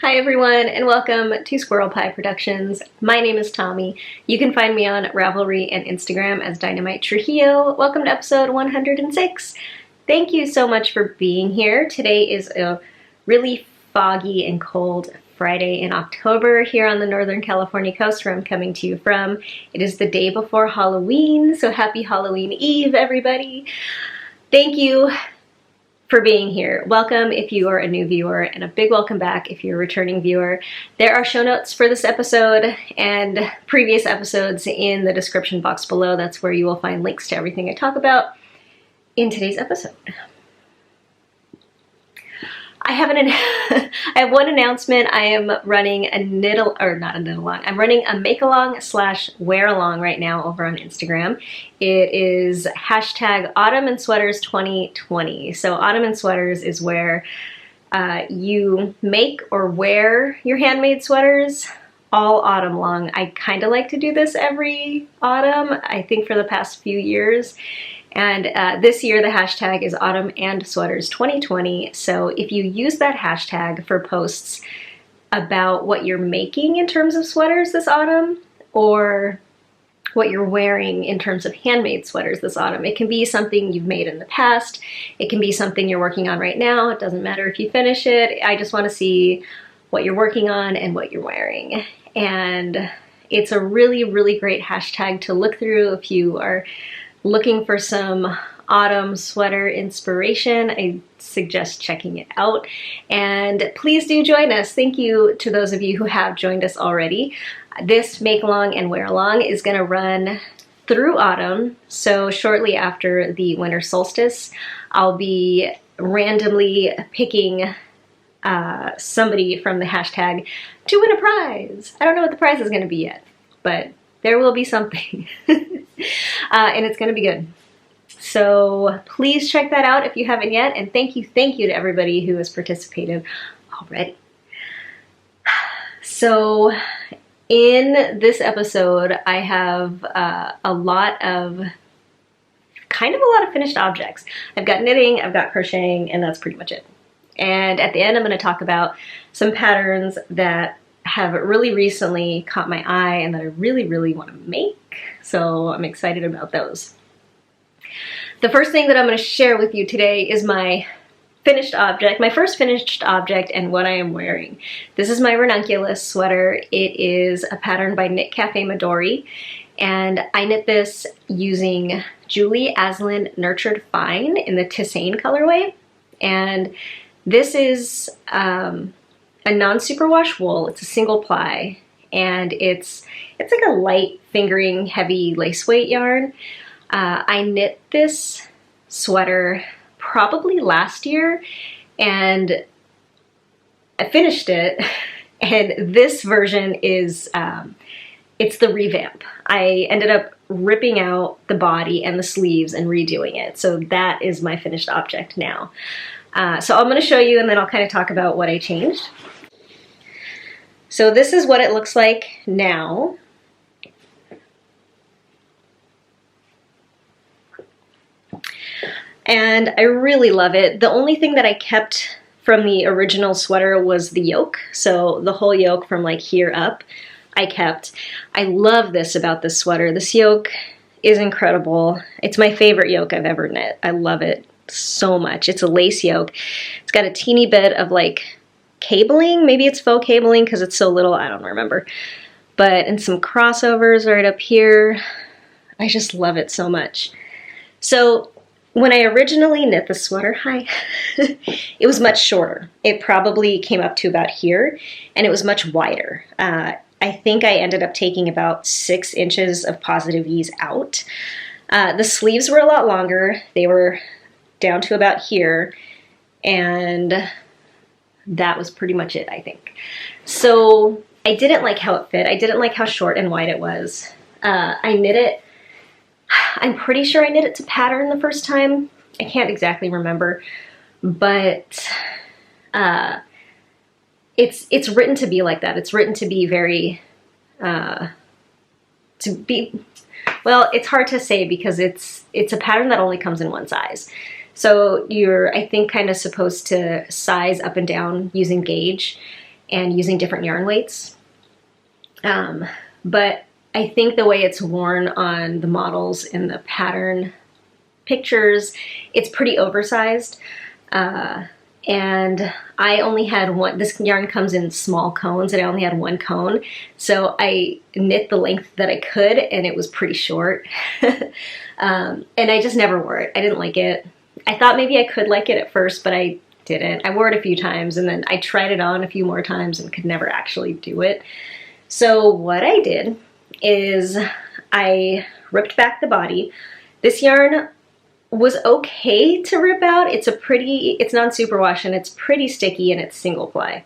Hi everyone and welcome to Squirrel Pie Productions. My name is Tommi. You can find me on Ravelry and Instagram as DynamiteTrujillo. Welcome to episode 106. Thank you so much for being here. Today is a really foggy and cold Friday in October here on the Northern California coast where I'm coming to you from. It is the day before Halloween, so happy Halloween Eve, everybody. Thank you for being here. Welcome if you are a new viewer, and a big welcome back if you're a returning viewer. There are show notes for this episode and previous episodes in the description box below. That's where you will find links to everything I talk about in today's episode. I have one announcement. I am running a I'm running a make-along / wear-along right now over on Instagram. It is hashtag Autumn and Sweaters 2020. So Autumn and Sweaters is where you make or wear your handmade sweaters all autumn long. I kind of like to do this every autumn, I think for the past few years. And this year the hashtag is Autumn and Sweaters 2020. So if you use that hashtag for posts about what you're making in terms of sweaters this autumn, or what you're wearing in terms of handmade sweaters this autumn, it can be something you've made in the past, it can be something you're working on right now, it doesn't matter if you finish it. I just want to see what you're working on and what you're wearing. And it's a really, really great hashtag to look through if you are looking for some autumn sweater inspiration. I suggest checking it out. And please do join us. Thank you to those of you who have joined us already. This make along and wear along is going to run through autumn. So shortly after the winter solstice, I'll be randomly picking somebody from the hashtag to win a prize. I don't know what the prize is going to be yet, but there will be something. And it's going to be good. So please check that out if you haven't yet. And thank you to everybody who has participated already. So in this episode, I have a lot of finished objects. I've got knitting, I've got crocheting, and that's pretty much it. And at the end, I'm going to talk about some patterns that have really recently caught my eye and that I really, really want to make. So I'm excited about those. The first thing that I'm going to share with you today is my finished object, my first finished object, and what I am wearing. This is my Ranunculus sweater. It is a pattern by Knit Cafe Midori, and I knit this using Julie Aslin Nurtured Fine in the Tisane colorway. And this is a non-superwash wool. It's a single ply, and it's like a light fingering heavy lace weight yarn. I knit this sweater probably last year, and I finished it, and this version is it's the revamp. I ended up ripping out the body and the sleeves and redoing it, so that is my finished object now. So I'm going to show you, and then I'll kind of talk about what I changed. So this is what it looks like now. And I really love it. The only thing that I kept from the original sweater was the yoke. So the whole yoke from like here up, I kept. I love this about this sweater. This yoke is incredible. It's my favorite yoke I've ever knit. I love it so much. It's a lace yoke. It's got a teeny bit of like cabling. Maybe it's faux cabling because it's so little. I don't remember. But, and some crossovers right up here. I just love it so much. So when I originally knit the sweater, it was much shorter. It probably came up to about here, and it was much wider. I think I ended up taking about 6 inches of positive ease out. The sleeves were a lot longer. They were down to about here, and that was pretty much it, I think. So I didn't like how it fit. I didn't like how short and wide it was. I knit it, I'm pretty sure I knit it to pattern the first time. I can't exactly remember, but it's written to be like that. It's written to be very, well, it's hard to say because it's a pattern that only comes in one size. So you're, I think, kind of supposed to size up and down using gauge. and using different yarn weights. But I think the way it's worn on the models in the pattern pictures, it's pretty oversized. And I only had one. This yarn comes in small cones, and I only had one cone. So I knit the length that I could, and it was pretty short. And I just never wore it. I didn't like it. I thought maybe I could like it at first, but I didn't. I wore it a few times, and then I tried it on a few more times and could never actually do it. So what I did is I ripped back the body. This yarn was okay to rip out. It's non-superwash, and it's pretty sticky, and it's single ply.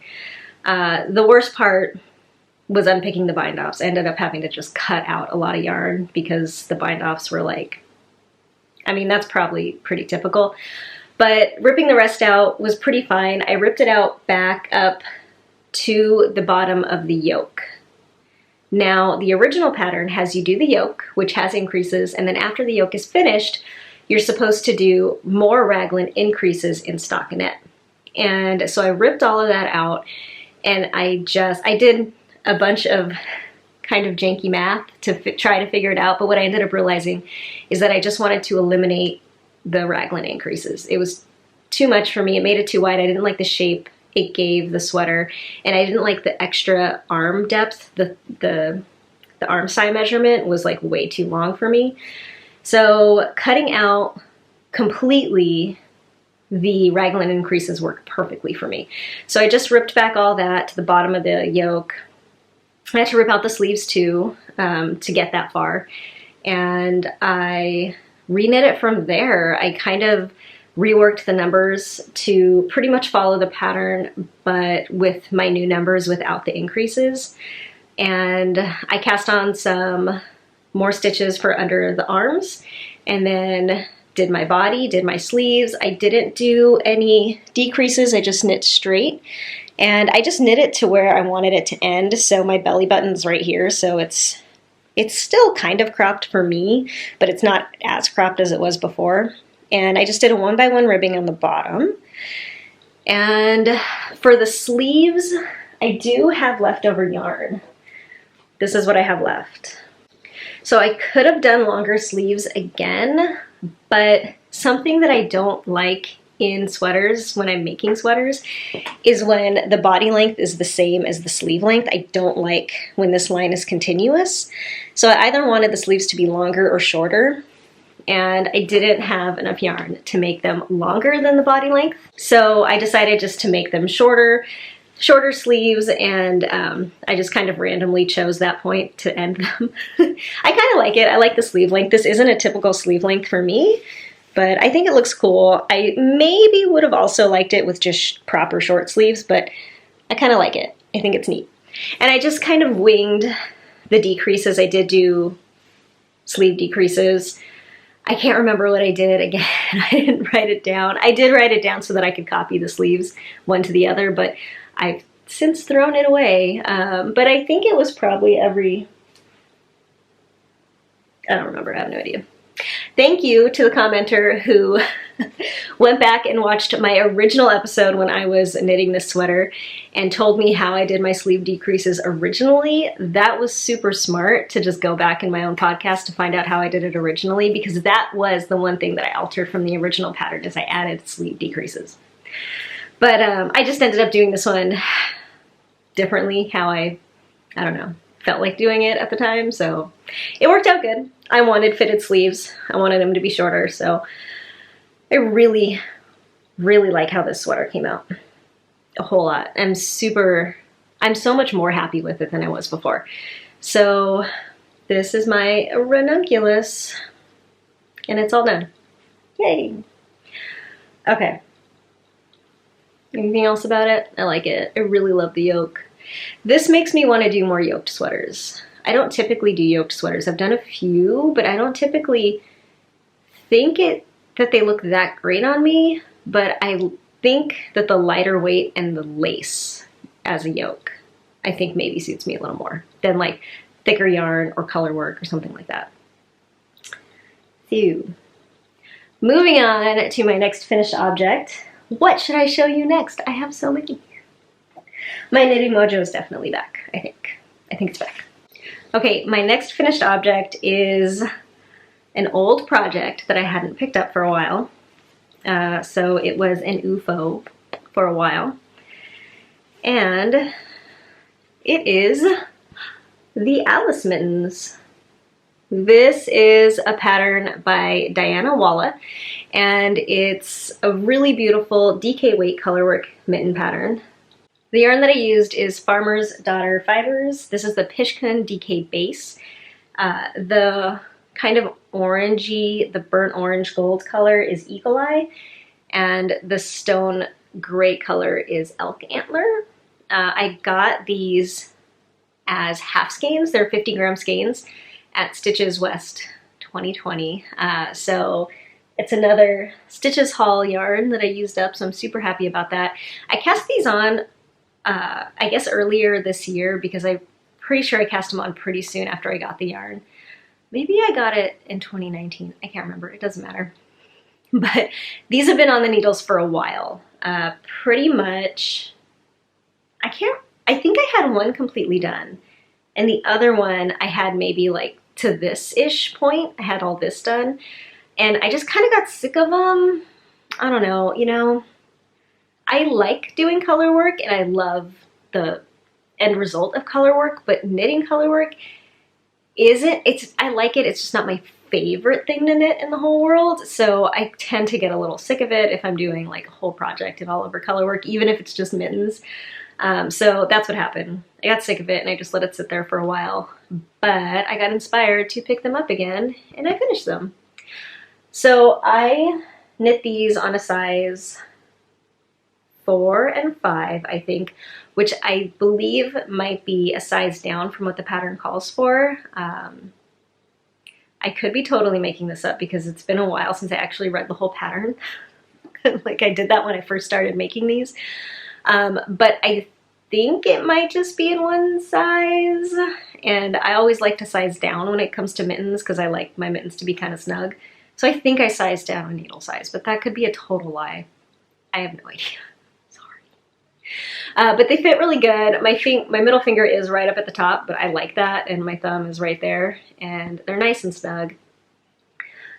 The worst part was unpicking the bind offs. I ended up having to just cut out a lot of yarn because the bind offs were like, I mean, that's probably pretty typical, but ripping the rest out was pretty fine. I ripped it out back up to the bottom of the yoke. Now, the original pattern has you do the yoke, which has increases, and then after the yoke is finished, you're supposed to do more raglan increases in stockinette. And so I ripped all of that out, and I did a bunch of kind of janky math to try to figure it out, but what I ended up realizing is that I just wanted to eliminate the raglan increases. It was too much for me. It made it too wide. I didn't like the shape it gave the sweater, and I didn't like the extra arm depth. The arm side measurement was like way too long for me. So cutting out completely the raglan increases worked perfectly for me. So I just ripped back all that to the bottom of the yoke. I had to rip out the sleeves too to get that far, and I reknit it from there. I kind of reworked the numbers to pretty much follow the pattern, but with my new numbers without the increases. And I cast on some more stitches for under the arms, and then did my body, did my sleeves. I didn't do any decreases, I just knit straight. And I just knit it to where I wanted it to end, so my belly button's right here, so it's still kind of cropped for me, but it's not as cropped as it was before. And I just did a 1x1 ribbing on the bottom. And for the sleeves, I do have leftover yarn. This is what I have left. So I could have done longer sleeves again, but something that I don't like in sweaters when I'm making sweaters is when the body length is the same as the sleeve length. I don't like when this line is continuous. So I either wanted the sleeves to be longer or shorter, and I didn't have enough yarn to make them longer than the body length. So I decided just to make them shorter sleeves, and I just kind of randomly chose that point to end them. I kind of like it. I like the sleeve length. This isn't a typical sleeve length for me, but I think it looks cool. I maybe would have also liked it with just proper short sleeves, but I kind of like it. I think it's neat. And I just kind of winged the decreases. I did do sleeve decreases. I can't remember what I did again. I didn't write it down. I did write it down so that I could copy the sleeves one to the other, but I've since thrown it away. But I think it was probably I don't remember, I have no idea. Thank you to the commenter who went back and watched my original episode when I was knitting this sweater and told me how I did my sleeve decreases originally. That was super smart to just go back in my own podcast to find out how I did it originally, because that was the one thing that I altered from the original pattern, is I added sleeve decreases. But I just ended up doing this one differently, how I don't know, felt like doing it at the time, so it worked out good. I wanted fitted sleeves. I wanted them to be shorter, so I really, really like how this sweater came out. A whole lot. I'm so much more happy with it than I was before. So this is my Ranunculus, and it's all done. Yay! Okay. Anything else about it? I like it. I really love the yoke. This makes me want to do more yoked sweaters. I don't typically do yoked sweaters. I've done a few, but I don't typically think that they look that great on me, but I think that the lighter weight and the lace as a yoke, I think maybe suits me a little more than like thicker yarn or color work or something like that. So, moving on to my next finished object. What should I show you next? I have so many. My knitting mojo is definitely back, I think. I think it's back. Okay, my next finished object is an old project that I hadn't picked up for a while. So it was an UFO for a while. And it is the Alice Mittens. This is a pattern by Diana Walla, and it's a really beautiful DK weight colorwork mitten pattern. The yarn that I used is Farmer's Daughter Fibers. This is the Pishkun DK base. The kind of orangey, the burnt orange gold color is Eagle Eye, and the stone gray color is Elk Antler. I got these as half skeins. They're 50 gram skeins at Stitches West 2020. So it's another Stitches haul yarn that I used up, so I'm super happy about that. I cast these on, I guess earlier this year, because I'm pretty sure I cast them on pretty soon after I got the yarn. Maybe I got it in 2019. I can't remember. It doesn't matter. But these have been on the needles for a while. Pretty much, I think I had one completely done. And the other one I had maybe like to this-ish point. I had all this done. And I just kind of got sick of them. I don't know, you know. I like doing color work and I love the end result of color work, but knitting color work I like it, it's just not my favorite thing to knit in the whole world. So I tend to get a little sick of it if I'm doing like a whole project and all over color work, even if it's just mittens. So that's what happened. I got sick of it and I just let it sit there for a while, but I got inspired to pick them up again and I finished them. So I knit these on a size 4 and 5, I think, which I believe might be a size down from what the pattern calls for. I could be totally making this up because it's been a while since I actually read the whole pattern. Like I did that when I first started making these. But I think it might just be in one size. And I always like to size down when it comes to mittens because I like my mittens to be kind of snug. So I think I sized down a needle size, but that could be a total lie. I have no idea. But they fit really good. My middle finger is right up at the top, but I like that, and my thumb is right there, and they're nice and snug.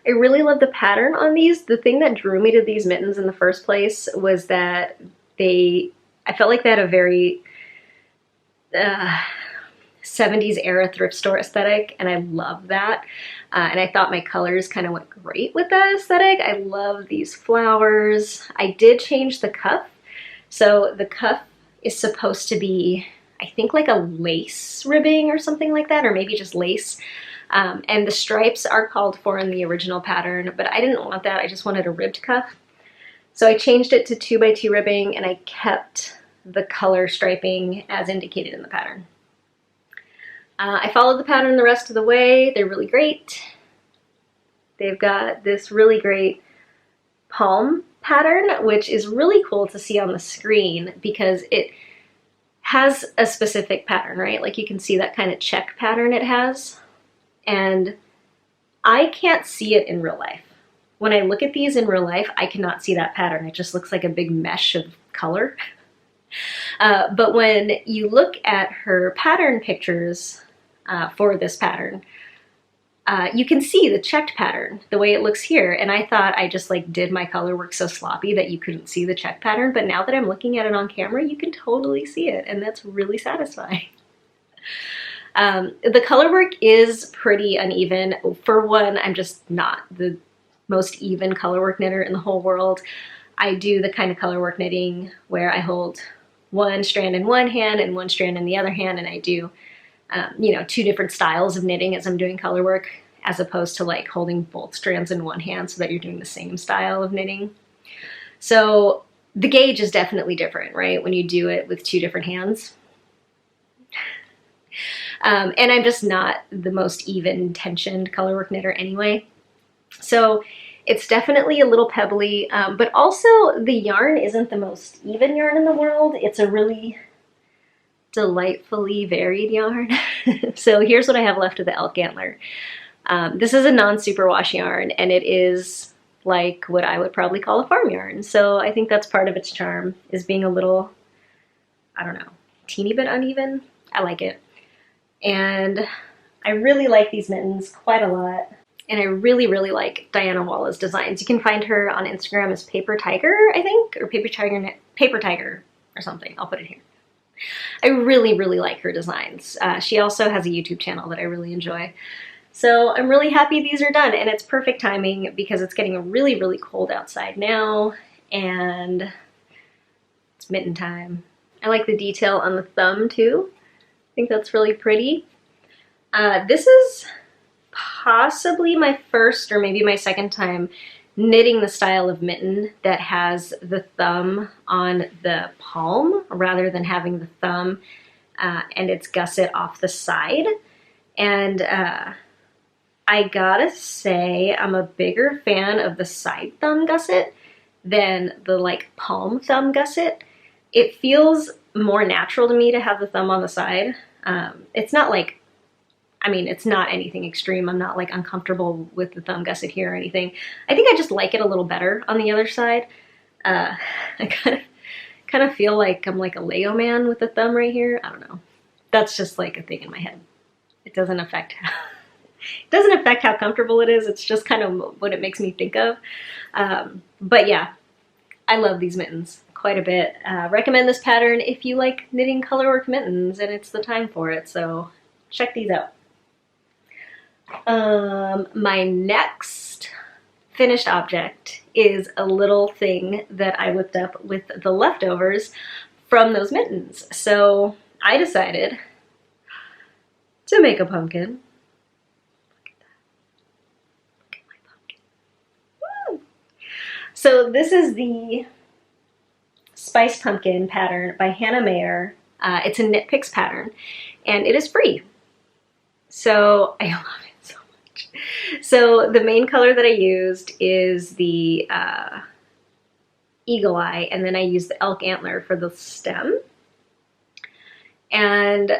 I really love the pattern on these. The thing that drew me to these mittens in the first place was that I felt like they had a very 70s era thrift store aesthetic, and I love that. And I thought my colors kind of went great with that aesthetic. I love these flowers. I did change the cuff. So the cuff is supposed to be, I think, like a lace ribbing or something like that, or maybe just lace. And the stripes are called for in the original pattern, but I didn't want that. I just wanted a ribbed cuff. So I changed it to 2x2 ribbing, and I kept the color striping as indicated in the pattern. I followed the pattern the rest of the way. They're really great. They've got this really great palm pattern, which is really cool to see on the screen because it has a specific pattern, right? Like you can see that kind of check pattern it has. And I can't see it in real life. When I look at these in real life, I cannot see that pattern. It just looks like a big mesh of color. But when you look at her pattern pictures for this pattern, you can see the checked pattern, the way it looks here. And I thought I just like did my color work so sloppy that you couldn't see the check pattern. But now that I'm looking at it on camera, you can totally see it. And that's really satisfying. The color work is pretty uneven. For one, I'm just not the most even color work knitter in the whole world. I do the kind of color work knitting where I hold one strand in one hand and one strand in the other hand, and I do you know, 2 different styles of knitting as I'm doing color work, as opposed to like holding both strands in one hand so that you're doing the same style of knitting. So the gauge is definitely different, right? When you do it with 2 different hands. And I'm just not the most even tensioned color work knitter anyway. So it's definitely a little pebbly, but also the yarn isn't the most even yarn in the world. It's a really delightfully varied yarn. So here's what I have left of the Elk Antler. This is a non-superwash yarn, and it is like what I would probably call a farm yarn. So I think that's part of its charm, is being a little, I don't know, teeny bit uneven. I like it. And I really like these mittens quite a lot. And I really, really like Diana Walla's designs. You can find her on Instagram as Paper Tiger, I think, or Paper Tiger or something. I'll put it here. I really, really like her designs. She also has a YouTube channel that I really enjoy. So I'm really happy these are done, and it's perfect timing because it's getting really, really cold outside now, and it's mitten time. I like the detail on the thumb too. I think that's really pretty. This is possibly my first or maybe my second time knitting the style of mitten that has the thumb on the palm rather than having the thumb and its gusset off the side. And I gotta say, I'm a bigger fan of the side thumb gusset than the like palm thumb gusset. It feels more natural to me to have the thumb on the side. It's not like, I mean, it's not anything extreme. I'm not like uncomfortable with the thumb gusset here or anything. I think I just like it a little better on the other side. I kind of feel like I'm like a Lego man with the thumb right here. I don't know. That's just like a thing in my head. It doesn't affect how comfortable it is. It's just kind of what it makes me think of. But yeah, I love these mittens quite a bit. Recommend this pattern if you like knitting colorwork mittens and it's the time for it. So check these out. My next finished object is a little thing that I whipped up with the leftovers from those mittens. So I decided to make a pumpkin. Look at my pumpkin. Woo! So this is the Spice Pumpkin pattern by Hannah Mayer. It's a Knit Picks pattern and it is free. So I love it so much. So the main color that I used is the Eagle Eye, and then I used the Elk Antler for the stem. And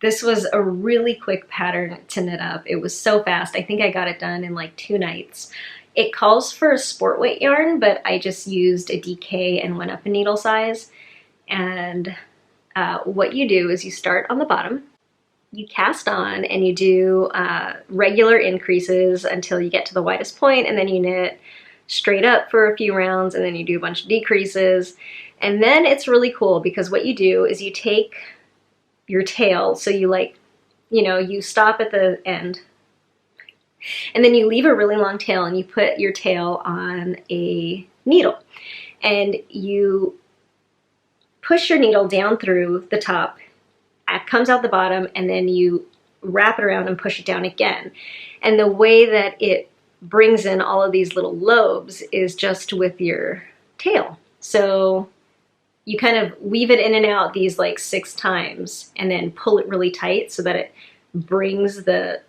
this was a really quick pattern to knit up. It was so fast. I think I got it done in like 2 nights. It calls for a sport weight yarn, but I just used a DK and went up a needle size. And what you do is you start on the bottom, you cast on, and you do regular increases until you get to the widest point, and then you knit straight up for a few rounds, and then you do a bunch of decreases. And then it's really cool because what you do is you take your tail, so you like, you know, you stop at the end, and then you leave a really long tail and you put your tail on a needle, and you push your needle down through the top, it comes out the bottom, and then you wrap it around and push it down again. And the way that it brings in all of these little lobes is just with your tail. So you kind of weave it in and out these like 6 times and then pull it really tight so that it brings the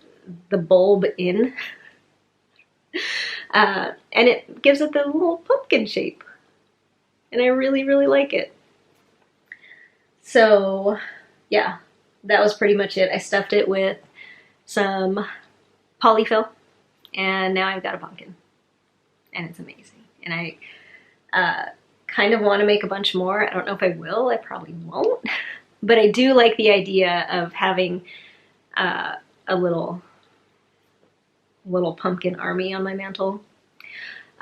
bulb in. And it gives it the little pumpkin shape. And I really, really like it. So yeah, that was pretty much it. I stuffed it with some polyfill, and now I've got a pumpkin, and it's amazing. And I kind of want to make a bunch more. I don't know if I will. I probably won't, but I do like the idea of having a little pumpkin army on my mantle.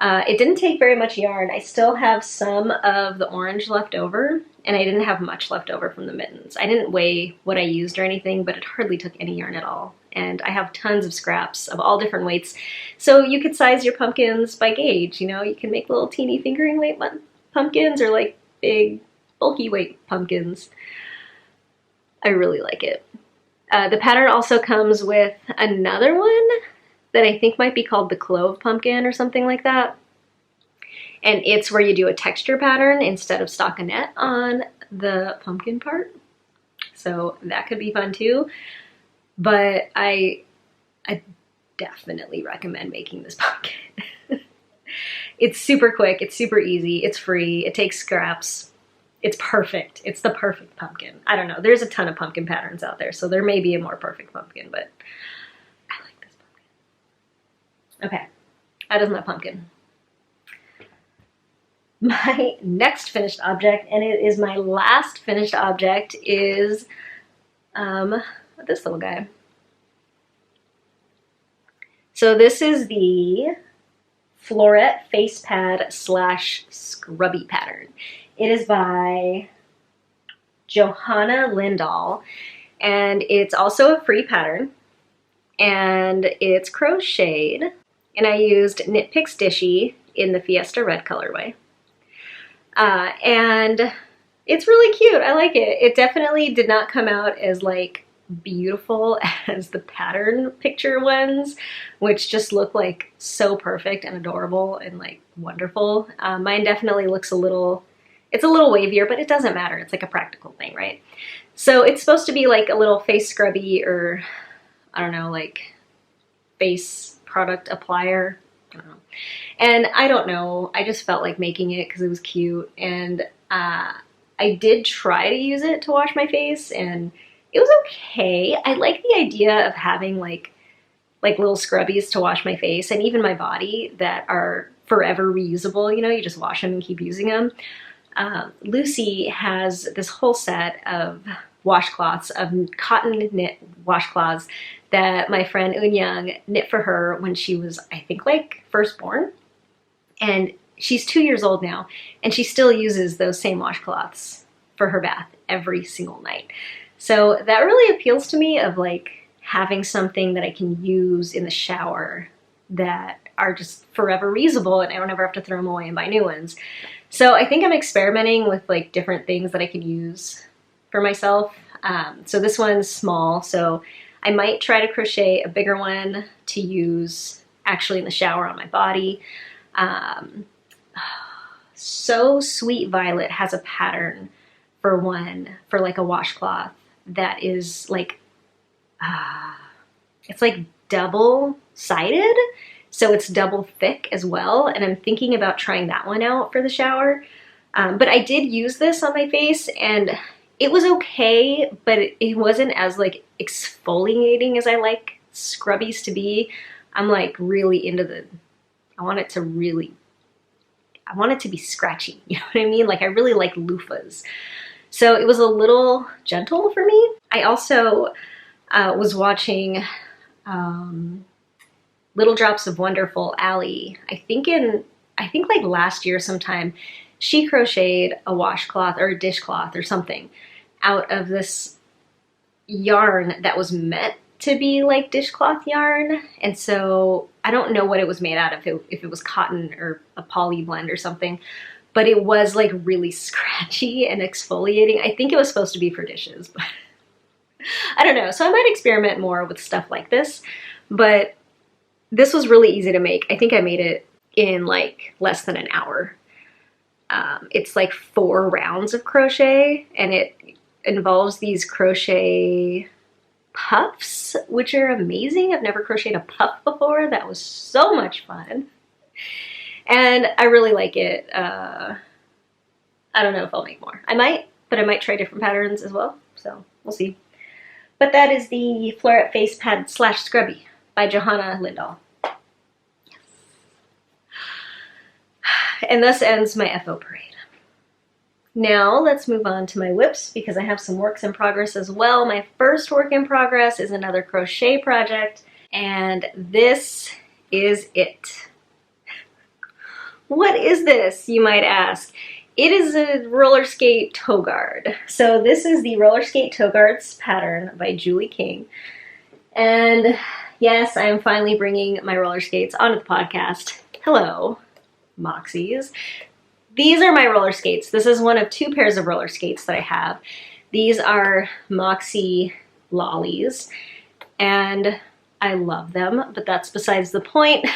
It didn't take very much yarn. I still have some of the orange left over, and I didn't have much left over from the mittens. I didn't weigh what I used or anything, but it hardly took any yarn at all. And I have tons of scraps of all different weights. So you could size your pumpkins by gauge, you know? You can make little teeny fingering weight pumpkins or like big bulky weight pumpkins. I really like it. The pattern also comes with another one that I think might be called the Clove Pumpkin or something like that. And it's where you do a texture pattern instead of stockinette on the pumpkin part. So that could be fun too. But I definitely recommend making this pumpkin. It's super quick, it's super easy, it's free, it takes scraps. It's perfect. It's the perfect pumpkin. I don't know, there's a ton of pumpkin patterns out there, so there may be a more perfect pumpkin, but I like this pumpkin. Okay, that is my pumpkin. my next finished object, and it is my last finished object, is this little guy. So this is the Floret face pad slash scrubby pattern. It is by Johanna Lindahl, and it's also a free pattern, and it's crocheted, and I used Knit Picks Dishy in the Fiesta Red colorway. And it's really cute. I like it. It definitely did not come out as like beautiful as the pattern picture ones, which just look like so perfect and adorable and like wonderful. Mine definitely looks it's a little wavier, but it doesn't matter. It's like a practical thing, right? So it's supposed to be like a little face scrubby, or I don't know, like face product applier. I don't know. And I don't know, I just felt like making it because it was cute, and I did try to use it to wash my face, and it was okay. I like the idea of having like little scrubbies to wash my face and even my body that are forever reusable. You know, you just wash them and keep using them. Lucy has this whole set of washcloths, of cotton knit washcloths that my friend Eun-young knit for her when she was, I think, like first born. And she's 2 years old now, and she still uses those same washcloths for her bath every single night. So that really appeals to me, of like having something that I can use in the shower that are just forever reusable, and I don't ever have to throw them away and buy new ones. So I think I'm experimenting with like different things that I can use for myself. So this one's small, so I might try to crochet a bigger one to use actually in the shower on my body. So Sweet Violet has a pattern for like a washcloth that is like, it's like double-sided, so it's double thick as well, and I'm thinking about trying that one out for the shower. But I did use this on my face, and it was okay, but it wasn't as like exfoliating as I like scrubbies to be. I'm like really into I want it to be scratchy, you know what I mean? Like I really like loofahs. So it was a little gentle for me. I also was watching Little Drops of Wonderful Allie. I think like last year sometime, she crocheted a washcloth or a dishcloth or something out of this yarn that was meant to be like dishcloth yarn. And so I don't know what it was made out of, if it was cotton or a poly blend or something, but it was like really scratchy and exfoliating. I think it was supposed to be for dishes, but I don't know. So I might experiment more with stuff like this, but this was really easy to make. I think I made it in like less than an hour. It's like 4 rounds of crochet, and it involves these crochet puffs, which are amazing. I've never crocheted a puff before. That was so much fun. And I really like it. I don't know if I'll make more. I might, but I might try different patterns as well. So we'll see. But that is the Floret Face Pad slash Scrubby by Johanna Lindahl. Yes. And thus ends my FO parade. Now let's move on to my whips, because I have some works in progress as well. My first work in progress is another crochet project, and this is it. What is this, you might ask? It is a roller skate toe guard. So this is the roller skate toe guards pattern by Julie King. And yes, I am finally bringing my roller skates onto the podcast. Hello, Moxies. These are my roller skates. This is one of 2 pairs of roller skates that I have. These are Moxie Lollies, and I love them, but that's besides the point.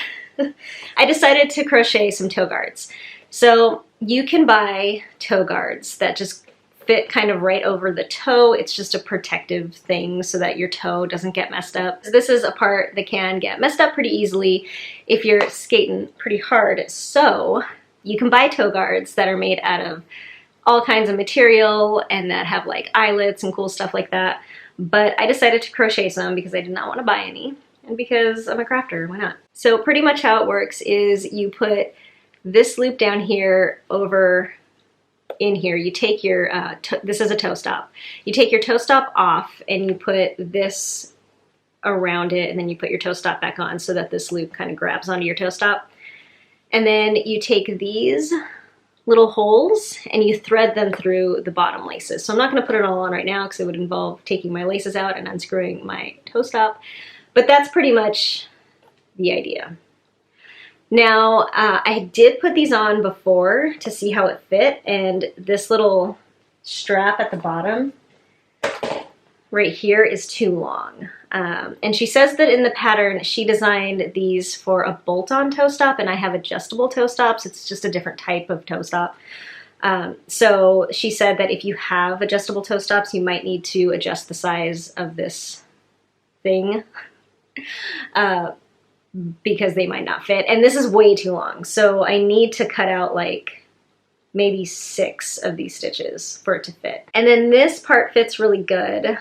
I decided to crochet some toe guards. So you can buy toe guards that just fit kind of right over the toe. It's just a protective thing so that your toe doesn't get messed up. This is a part that can get messed up pretty easily if you're skating pretty hard. So you can buy toe guards that are made out of all kinds of material and that have like eyelets and cool stuff like that. But I decided to crochet some because I did not want to buy any, and because I'm a crafter, why not? So pretty much how it works is you put this loop down here over in here, you take your, this is a toe stop. You take your toe stop off and you put this around it, and then you put your toe stop back on so that this loop kind of grabs onto your toe stop. And then you take these little holes and you thread them through the bottom laces. So I'm not going to put it all on right now because it would involve taking my laces out and unscrewing my toe stop, but that's pretty much the idea. Now, I did put these on before to see how it fit, and this little strap at the bottom right here is too long. And she says that in the pattern, she designed these for a bolt-on toe stop, and I have adjustable toe stops. It's just a different type of toe stop. So she said that if you have adjustable toe stops, you might need to adjust the size of this thing. Because they might not fit. And this is way too long. So I need to cut out like maybe 6 of these stitches for it to fit. And then this part fits really good.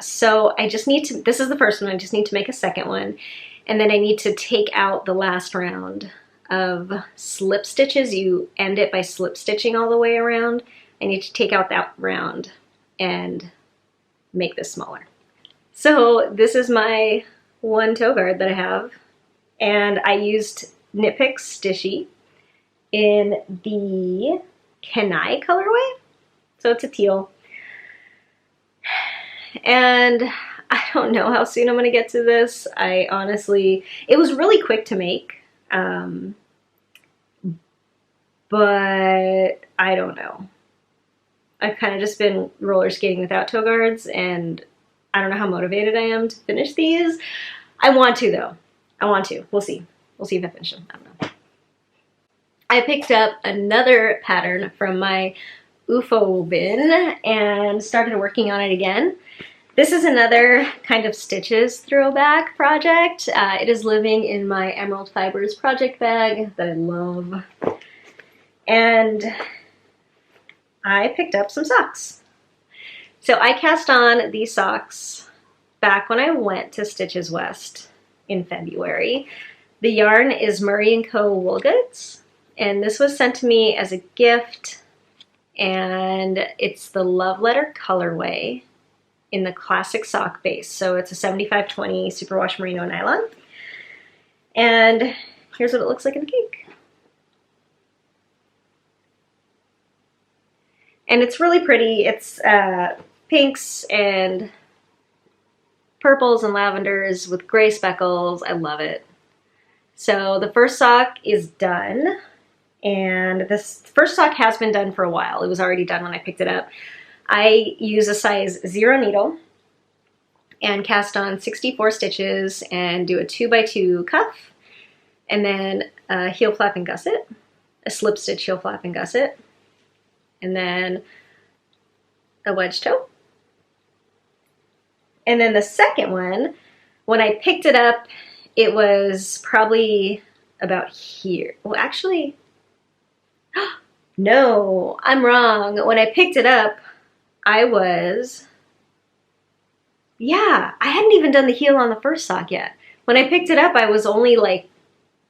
So I just need to, this is the first one, I just need to make a second one. And then I need to take out the last round of slip stitches. You end it by slip stitching all the way around. I need to take out that round and make this smaller. So this is my one toe guard that I have. And I used Knit Picks Stitchy in the Kenai colorway. So it's a teal. And I don't know how soon I'm going to get to this. I honestly, it was really quick to make. But I don't know. I've kind of just been roller skating without toe guards, and I don't know how motivated I am to finish these. I want to though. I want to. We'll see. We'll see if I finish them. I don't know. I picked up another pattern from my UFO bin and started working on it again. This is another kind of stitches throwback project. It is living in my Emerald Fibers project bag that I love. And I picked up some socks. So I cast on these socks back when I went to Stitches West in February. The yarn is Murray & Co. Wool Goods, and this was sent to me as a gift, and it's the Love Letter colorway in the classic sock base. So it's a 75/20 superwash merino nylon, and here's what it looks like in the cake. And it's really pretty. It's pinks and purples and lavenders with gray speckles. I love it. So the first sock is done, and this first sock has been done for a while. It was already done when I picked it up. I use a size 0 needle and cast on 64 stitches and do a 2x2 cuff, and then a heel flap and gusset, a slip stitch heel flap and gusset, and then a wedge toe. And then the second one, when I picked it up, it was probably about here. Well, actually, no, I'm wrong. When I picked it up, I was, yeah, I hadn't even done the heel on the first sock yet. When I picked it up, I was only like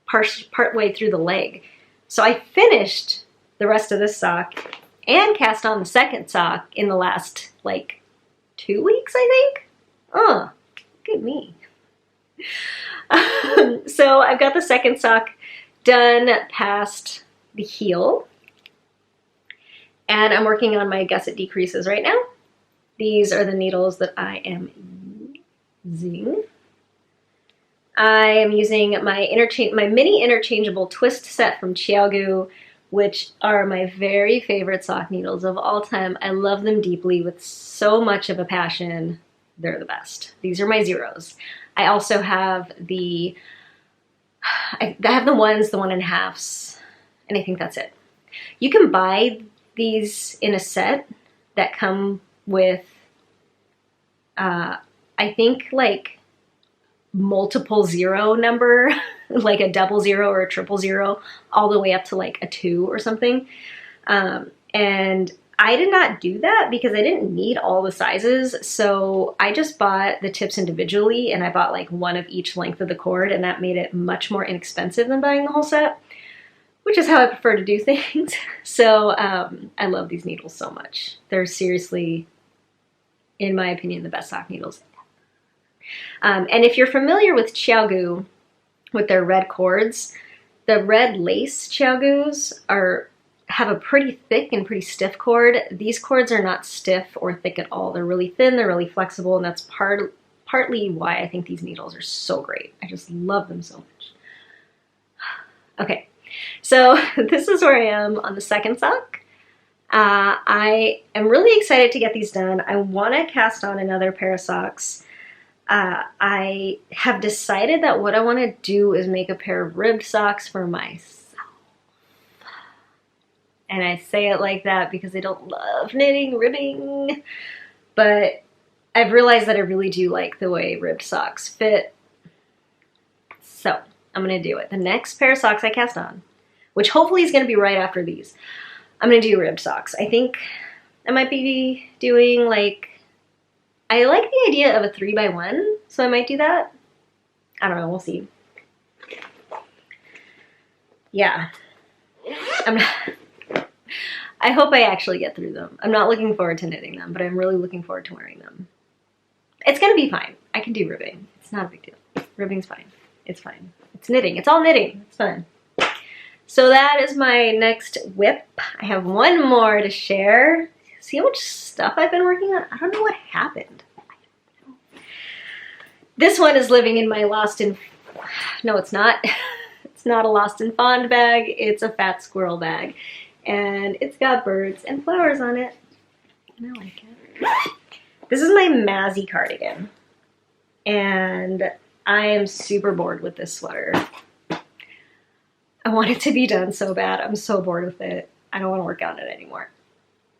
part way through the leg. So I finished the rest of this sock and cast on the second sock in the last like 2 weeks, I think. Oh, look at me. So I've got the second sock done past the heel, and I'm working on my gusset decreases right now. These are the needles that I am using. I am using my mini interchangeable twist set from Chiaogu, which are my very favorite sock needles of all time. I love them deeply with so much of a passion. They're the best. These are my zeros. I also have the, I have the 1.5s, and I think that's it. You can buy these in a set that come with, I think like multiple 0 number, like a 00 or a 000, all the way up to like a 2 or something. And I did not do that because I didn't need all the sizes, so I just bought the tips individually, and I bought like one of each length of the cord, and that made it much more inexpensive than buying the whole set, which is how I prefer to do things. So I love these needles so much. They're seriously, in my opinion, the best sock needles. And if you're familiar with Xiaogu, with their red cords, the red lace Xiaogus have a pretty thick and pretty stiff cord. These cords are not stiff or thick at all. They're really thin, they're really flexible, and that's partly why I think these needles are so great. I just love them so much. Okay, so this is where I am on the second sock. I am really excited to get these done. I want to cast on another pair of socks. I have decided that what I want to do is make a pair of ribbed socks for myself. And I say it like that because I don't love knitting, ribbing, but I've realized that I really do like the way ribbed socks fit. So I'm going to do it. The next pair of socks I cast on, which hopefully is going to be right after these, I'm going to do ribbed socks. I think I might be doing like, I like the idea of a 3x1, so I might do that. I don't know, we'll see. Yeah. I hope I actually get through them. I'm not looking forward to knitting them, but I'm really looking forward to wearing them. It's gonna be fine. I can do ribbing. It's not a big deal. Ribbing's fine. It's fine. It's knitting. It's all knitting. It's fun. So that is my next whip. I have one more to share. See how much stuff I've been working on? I don't know what happened. This one is living in my lost and... No, it's not. It's not a lost and fond bag. It's a fat squirrel bag. And it's got birds and flowers on it. And I like it. This is my Mazzy cardigan. And I am super bored with this sweater. I want it to be done so bad. I'm so bored with it. I don't want to work on it anymore.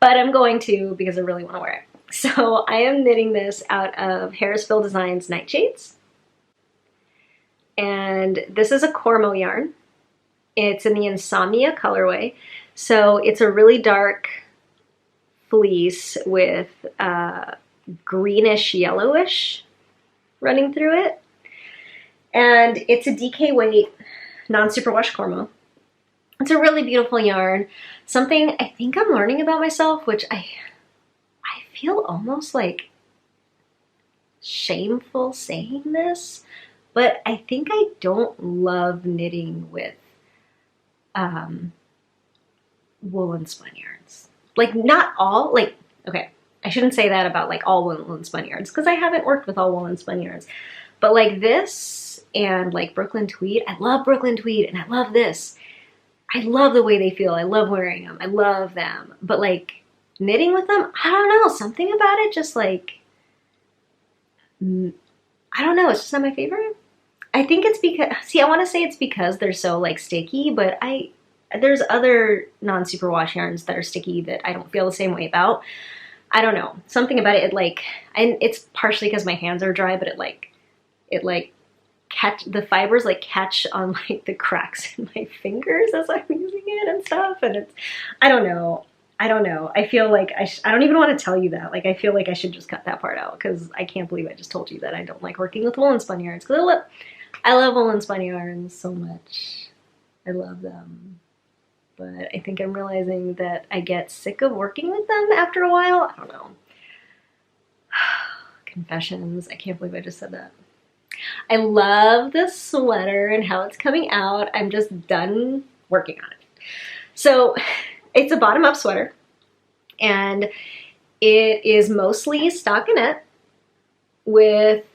But I'm going to because I really want to wear it. So I am knitting this out of Harrisville Designs Nightshades. And this is a Cormo yarn. It's in the Insomnia colorway. So it's a really dark fleece with greenish yellowish running through it. And it's a DK weight non-superwash Cormo. It's a really beautiful yarn. Something I think I'm learning about myself, which I feel almost like shameful saying this, but I think I don't love knitting with woolen spun yarns. Like not all, like, okay, I shouldn't say that about like all woolen spun yarns because I haven't worked with all woolen spun yarns, but like this and like Brooklyn Tweed, I love Brooklyn Tweed and I love this. I love the way they feel. I love wearing them. I love them. But like knitting with them, I don't know, something about it just like, I don't know, it's just not my favorite. I think it's because, see, I want to say it's because they're so like sticky, but there's other non-superwash yarns that are sticky that I don't feel the same way about. I don't know, something about it, and it's partially because my hands are dry, but the fibers like catch on like the cracks in my fingers as I'm using it and stuff, and it's, I don't know. I feel like I don't even want to tell you that. Like I feel like I should just cut that part out because I can't believe I just told you that I don't like working with woolen spun yarns because I love woolen spun yarns so much. I love them. But I think I'm realizing that I get sick of working with them after a while. I don't know. Confessions. I can't believe I just said that. I love this sweater and how it's coming out. I'm just done working on it. So it's a bottom-up sweater, and it is mostly stockinette with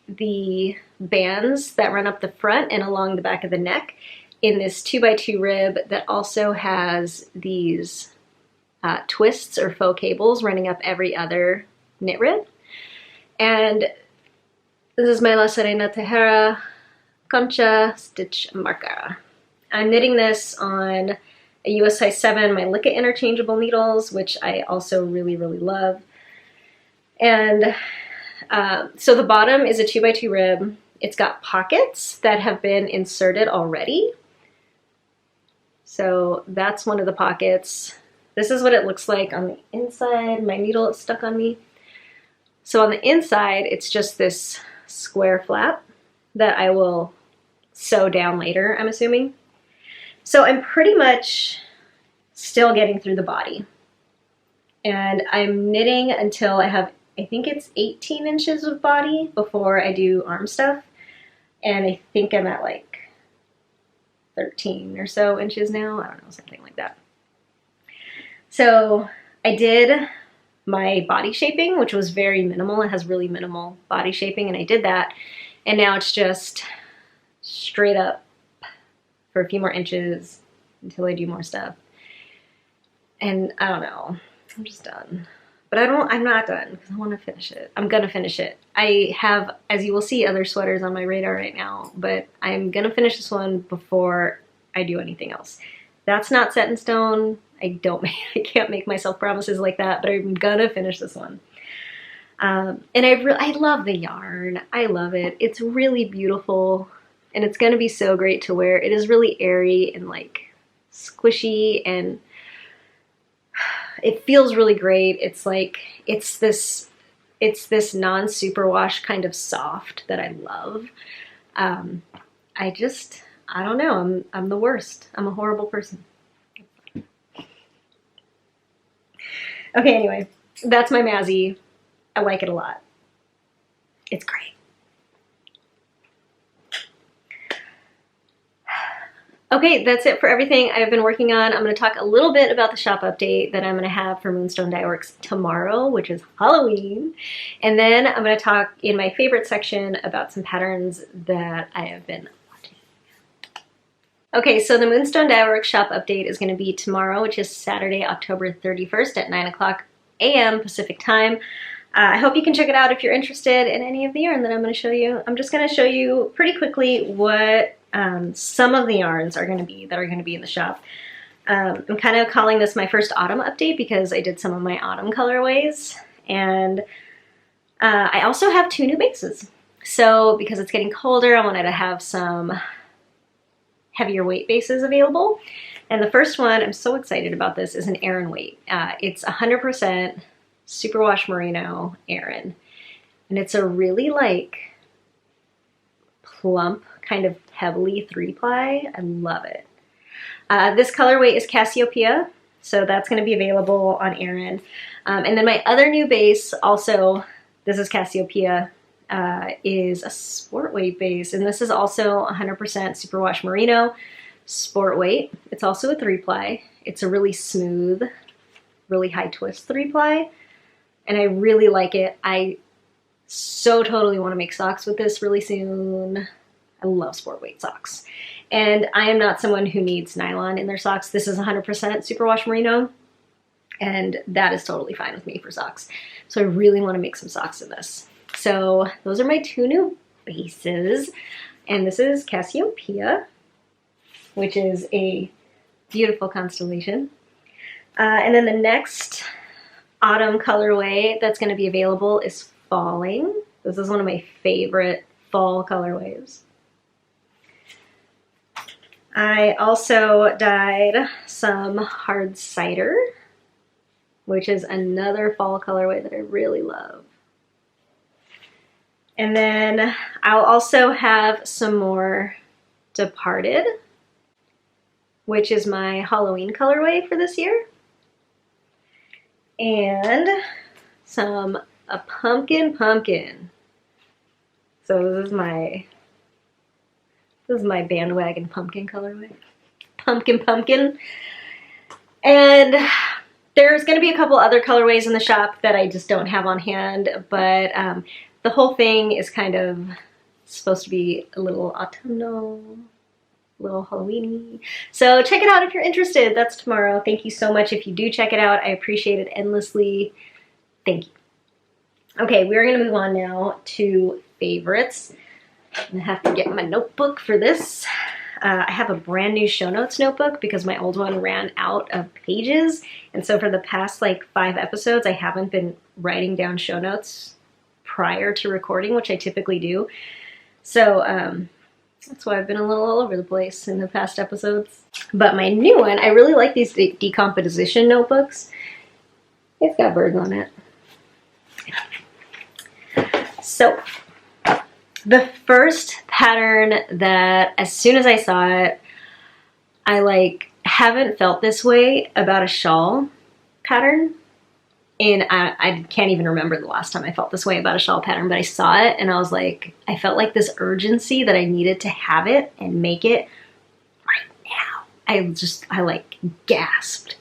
the bands that run up the front and along the back of the neck in this 2x2 rib that also has these twists or faux cables running up every other knit rib. And this is my La Serena Tejera Concha Stitch Marca. I'm knitting this on a US size 7, my Lick It interchangeable needles, which I also really, really love. And so the bottom is a 2x2 rib. It's got pockets that have been inserted already. So that's one of the pockets. This is what it looks like on the inside. My needle is stuck on me. So on the inside, it's just this square flap that I will sew down later, I'm assuming. So I'm pretty much still getting through the body. And I'm knitting until I have, I think it's 18 inches of body before I do arm stuff. And I think I'm at like 13 or so inches now. I don't know, something like that. So I did my body shaping, which was very minimal. It has really minimal body shaping, and I did that. And now it's just straight up for a few more inches until I do more stuff. And I don't know, I'm just done. But I'm not done because I want to finish it. I'm gonna finish it. I have, as you will see, other sweaters on my radar right now, but I'm gonna finish this one before I do anything else. That's not set in stone. I can't make myself promises like that, but I'm gonna finish this one. And I love the yarn. I love it. It's really beautiful, and it's gonna be so great to wear. It is really airy and like squishy, and it feels really great. It's like, it's this non-superwash kind of soft that I love. I don't know, I'm the worst. I'm a horrible person. Okay, anyway, that's my Mazzy. I like it a lot. It's great. Okay, that's it for everything I've been working on. I'm going to talk a little bit about the shop update that I'm going to have for Moonstone Dyeworks tomorrow, which is Halloween. And then I'm going to talk in my favorite section about some patterns that I have been watching. Okay, so the Moonstone Dyeworks shop update is going to be tomorrow, which is Saturday, October 31st at 9 a.m. Pacific time. I hope you can check it out if you're interested in any of the yarn that I'm going to show you. I'm just going to show you pretty quickly what some of the yarns are going to be in the shop. I'm kind of calling this my first autumn update because I did some of my autumn colorways, and I also have 2 new bases. So because it's getting colder, I wanted to have some heavier weight bases available. And the first one, I'm so excited about this, is an Aran weight. It's 100% superwash merino Aran, and it's a really like plump, kind of pebbly 3-ply. I love it. This colorway is Cassiopeia, so that's going to be available on Aran. And then my other new base, also, this is Cassiopeia, is a sport weight base, and this is also 100% superwash merino sport weight. It's also a 3-ply. It's a really smooth, really high twist 3-ply, and I really like it. I so totally want to make socks with this really soon. I love sport weight socks. And I am not someone who needs nylon in their socks. This is 100% superwash merino, and that is totally fine with me for socks. So I really want to make some socks in this. So those are my 2 new bases. And this is Cassiopeia, which is a beautiful constellation. And then the next autumn colorway that's going to be available is Falling. This is one of my favorite fall colorways. I also dyed some hard cider, which is another fall colorway that I really love. And then I'll also have some more Departed, which is my Halloween colorway for this year. And a pumpkin. So this is my bandwagon pumpkin colorway. Pumpkin. And there's going to be a couple other colorways in the shop that I just don't have on hand, but the whole thing is kind of supposed to be a little autumnal, a little Halloween-y. So check it out if you're interested. That's tomorrow. Thank you so much if you do check it out. I appreciate it endlessly. Thank you. Okay, we're going to move on now to favorites. I'm going to have to get my notebook for this. I have a brand new show notes notebook because my old one ran out of pages. And so for the past like 5 episodes, I haven't been writing down show notes prior to recording, which I typically do. So that's why I've been a little all over the place in the past episodes. But my new one, I really like these decomposition notebooks. It's got birds on it. So the first pattern that, as soon as I saw it, I like haven't felt this way about a shawl pattern. And I can't even remember the last time I felt this way about a shawl pattern, but I saw it and I was like, I felt like this urgency that I needed to have it and make it right now. I like gasped.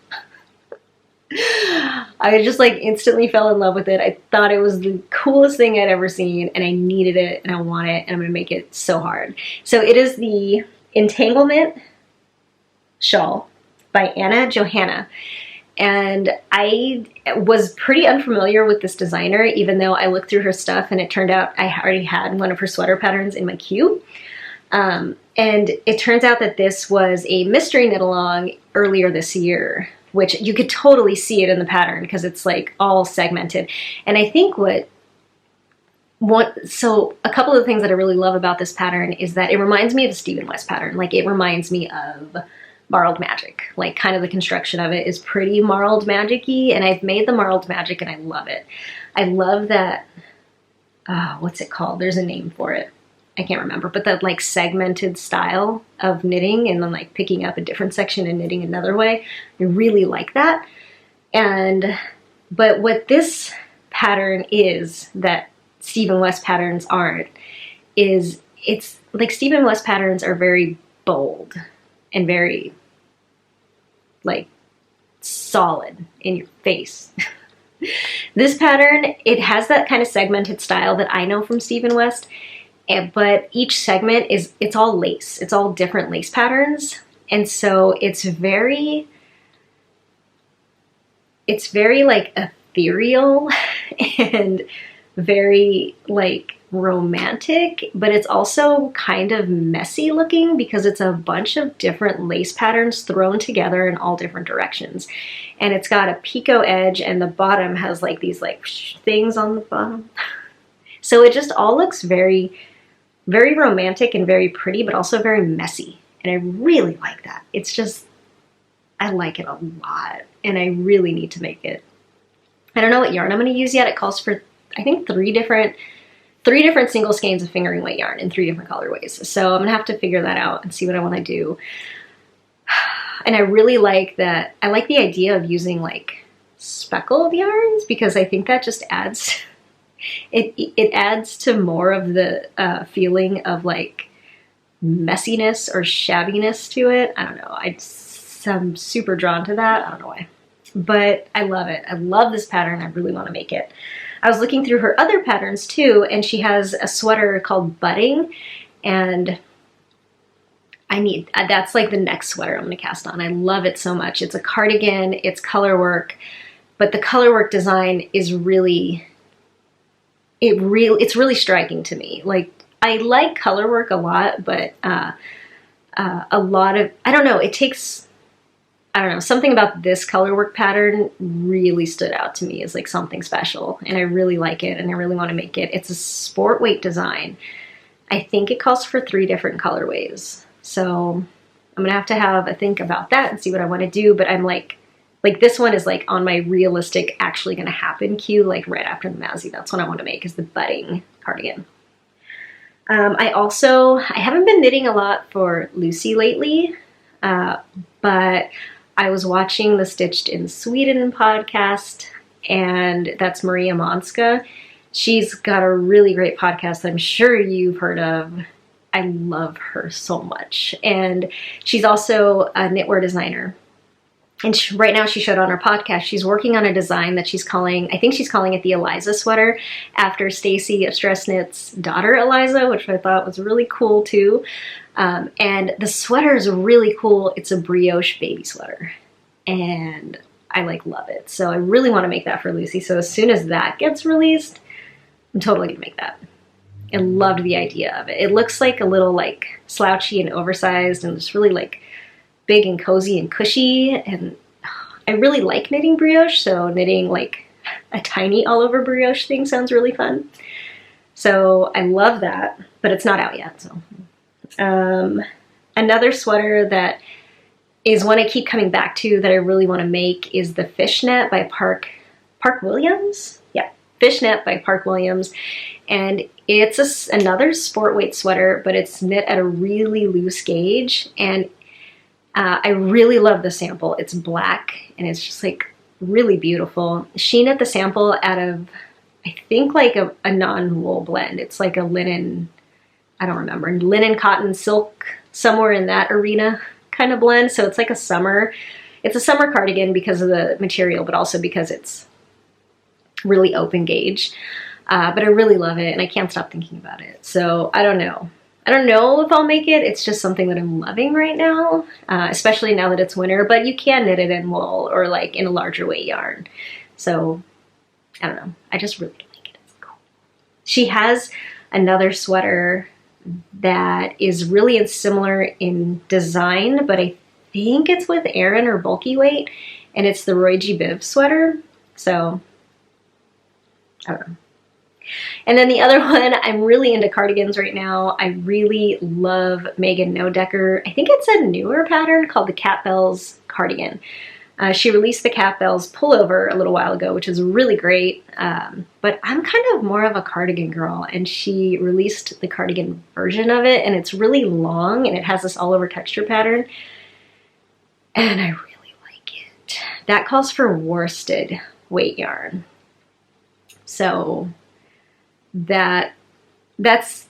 I just like instantly fell in love with it. I thought it was the coolest thing I'd ever seen and I needed it and I want it and I'm gonna make it so hard. So it is the Entanglement shawl by Johanna. And I was pretty unfamiliar with this designer, even though I looked through her stuff and it turned out I already had one of her sweater patterns in my queue. And it turns out that this was a mystery knit along earlier this year, which you could totally see it in the pattern because it's like all segmented. And I think so a couple of the things that I really love about this pattern is that it reminds me of the Stephen West pattern. Like it reminds me of Marled Magic. Like kind of the construction of it is pretty Marled Magic-y, and I've made the Marled Magic and I love it. I love that, what's it called? There's a name for it. I can't remember, but that like segmented style of knitting and then like picking up a different section and knitting another way. I really like that. But what this pattern is that Stephen West patterns aren't, is it's like Stephen West patterns are very bold and very like solid in your face. This pattern, it has that kind of segmented style that I know from Stephen West, but each segment it's all lace. It's all different lace patterns. And so it's very like ethereal and very like romantic, but it's also kind of messy looking because it's a bunch of different lace patterns thrown together in all different directions. And it's got a picot edge and the bottom has like these like things on the bottom. So it just all looks very, very romantic and very pretty, but also very messy. And I really like that. It's just, I like it a lot and I really need to make it. I don't know what yarn I'm going to use yet. It calls for, I think, three different single skeins of fingering weight yarn in 3 different colorways. So I'm gonna have to figure that out and see what I want to do. And I really like that. I like the idea of using like speckled yarns because I think that just adds, it adds to more of the feeling of like messiness or shabbiness to it. I don't know. I'm super drawn to that. I don't know why, but I love it. I love this pattern. I really want to make it. I was looking through her other patterns too, and she has a sweater called Budding, and that's like the next sweater I'm gonna cast on. I love it so much. It's a cardigan, it's color work, but the color work design is really, it's really striking to me. Like I like color work a lot, but a lot of, I don't know, it takes, I don't know, something about this color work pattern really stood out to me as like something special, and I really like it and I really want to make it. It's a sport weight design. I think it calls for 3 different colorways. So I'm gonna have to have a think about that and see what I want to do, but I'm like this one is like on my realistic actually gonna happen queue, like right after the Mazzy. That's what I want to make, is the Budding cardigan. I haven't been knitting a lot for Lucy lately, but I was watching the Stitched in Sweden podcast, and that's Maria Monska. She's got a really great podcast that I'm sure you've heard of. I love her so much. And she's also a knitwear designer. And right now she showed on her podcast, she's working on a design that she's calling, I think she's calling it the Eliza sweater, after Stacy of Stress Knit's daughter Eliza, which I thought was really cool too. And the sweater is really cool. It's a brioche baby sweater and I like love it. So I really want to make that for Lucy. So as soon as that gets released, I'm totally gonna make that. I loved the idea of it. It looks like a little like slouchy and oversized and just really like big and cozy and cushy. And I really like knitting brioche. So knitting like a tiny all over brioche thing sounds really fun. So I love that, but it's not out yet. So another sweater that is one I keep coming back to that I really want to make is the FishKnet by Park Williams. Yeah, FishKnet by Park Williams. And it's another sport weight sweater, but it's knit at a really loose gauge. And I really love the sample. It's black and it's just like really beautiful. She knit the sample out of, I think, like a non-wool blend. It's like a linen, I don't remember, linen, cotton, silk, somewhere in that arena kind of blend. So it's like it's a summer cardigan because of the material, but also because it's really open gauge. But I really love it and I can't stop thinking about it. So I don't know. I don't know if I'll make it. It's just something that I'm loving right now, especially now that it's winter, but you can knit it in wool or like in a larger weight yarn. So I don't know. I just really like it. It's cool. She has another sweater that is really similar in design, but I think it's with Aran or Bulky Weight, and it's the Roy G. Biv sweater. So I don't know. And then the other one, I'm really into cardigans right now. I really love Megan Nodecker. I think it's a newer pattern called the Catbells Cardigan. She released the Catbells pullover a little while ago, which is really great. But I'm kind of more of a cardigan girl, and she released the cardigan version of it, and it's really long, and it has this all over texture pattern. And I really like it. That calls for worsted weight yarn. So that's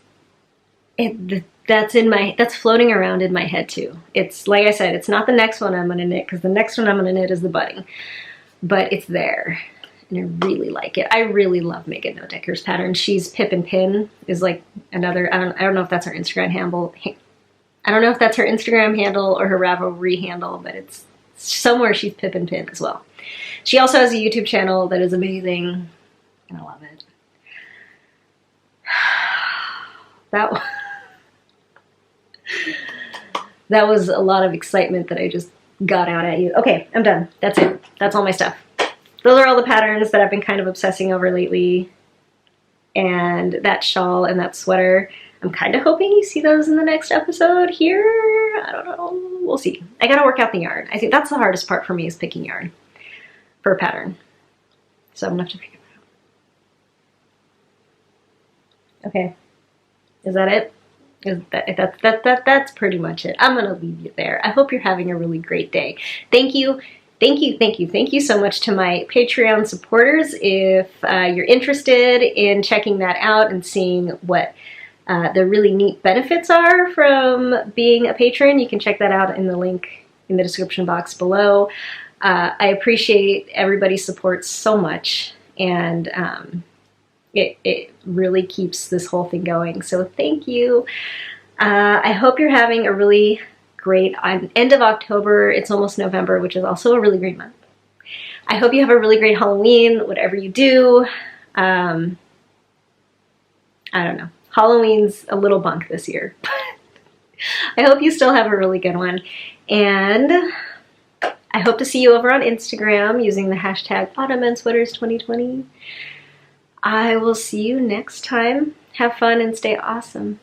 floating around in my head too. It's like I said, it's not the next one I'm gonna knit, because the next one I'm gonna knit is the budding, but it's there and I really like it. I really love Megan Nodecker's pattern. She's Pip and Pin is like another, I don't know if that's her Instagram handle. I don't know if that's her Instagram handle or her Ravelry handle, but it's somewhere she's Pip and Pin as well. She also has a YouTube channel that is amazing and I love it. That was a lot of excitement that I just got out at you. Okay, I'm done. That's it. That's all my stuff. Those are all the patterns that I've been kind of obsessing over lately. And that shawl and that sweater, I'm kind of hoping you see those in the next episode here. I don't know. We'll see. I gotta work out the yarn. I think that's the hardest part for me, is picking yarn for a pattern. So I'm gonna have to figure it out. Okay. Is that it? That's pretty much it. I'm gonna leave you there. I hope you're having a really great day. Thank you so much to my Patreon supporters. If you're interested in checking that out and seeing what the really neat benefits are from being a patron, you can check that out in the link in the description box below. I appreciate everybody's support so much, and it really keeps this whole thing going. So thank you. I hope you're having a really great end of October. It's almost November, which is also a really great month. I hope you have a really great Halloween, whatever you do. I don't know. Halloween's a little bunk this year. I hope you still have a really good one. And I hope to see you over on Instagram using the hashtag autumnandsweaters2020. I will see you next time. Have fun and stay awesome.